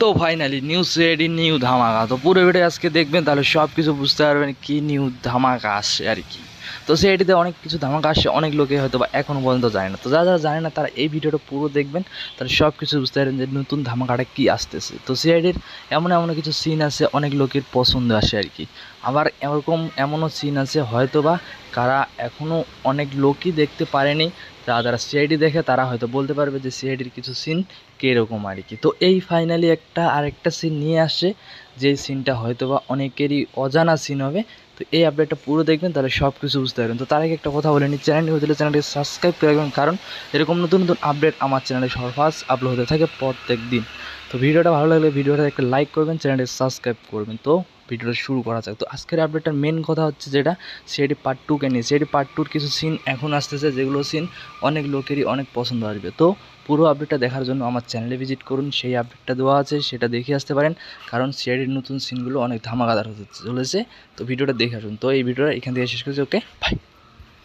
তো finally new CID new ধামাকা। তো পুরো ভিডিও আজকে দেখবেন, তাহলে সব কিছু বুঝতে পারবেন কি নিউ ধামাকা আসছে আর কি। তো সিআইডিতে অনেক কিছু ধামাকা আসছে, অনেক লোকে হয়তো বা এখনও পর্যন্ত জানে না। তো যারা যারা জানে না তারা এই ভিডিওটা পুরো দেখবেন, তাহলে সব কিছু বুঝতে পারবেন যে নতুন ধামাকাটা কী আসতেছে। তো সিআইডির এমন এমন কিছু সিন আছে অনেক লোকের পছন্দ আসে আর কি। আবার এমনও সিন আছে হয়তো বা কারা এখনও অনেক লোকই দেখতে পারেনি। যারা যারা সিআইডি দেখে তারা হয়তো বলতে পারবে যে সিআইডির কিছু সিন কীরকম আর কি। তো এই ফাইনালি আরেকটা সিন নিয়ে আসছে, যেই সিনটা হয়তো বা অনেকেরই অজানা সিন হবে। তো এই আপডেটটা পুরো দেখবেন, তাহলে সব কিছু বুঝতে পারবেন। তো তার আগে একটা কথা বলে নিই, চ্যানেলটি হতে চ্যানেলটি সাবস্ক্রাইব করে রাখবেন, কারণ এরকম নতুন নতুন আপডেট আমার চ্যানেলে ফার্স্ট আপলোড হতে থাকে প্রত্যেক দিন। তো ভিডিওটা ভালো লাগলে ভিডিওটা একটা লাইক করবেন, চ্যানেলটি সাবস্ক্রাইব করবেন। তো ভিডিওটা শুরু করা যাক। তো আজকের আপডেটটার মেন কথা হচ্ছে যেটা সিআইডি পার্ট 2কে নিয়ে। সিআইডি পার্ট 2-র কিছু সিন এখন আসতেছে, যেগুলো সিন অনেক লোকেরই অনেক পছন্দ আসবে। তো পুরো আপডেটটা দেখার জন্য আমার চ্যানেলে ভিজিট করুন, সেই আপডেটটা দেওয়া আছে সেটা দেখে আসতে পারেন, কারণ সিআইডির নতুন সিনগুলো অনেক ধামাকাদার হতে চলেছে। তো ভিডিওটা দেখে আসুন। তো এই ভিডিওটা এখান থেকে শেষ করছি। ওকে, বাই।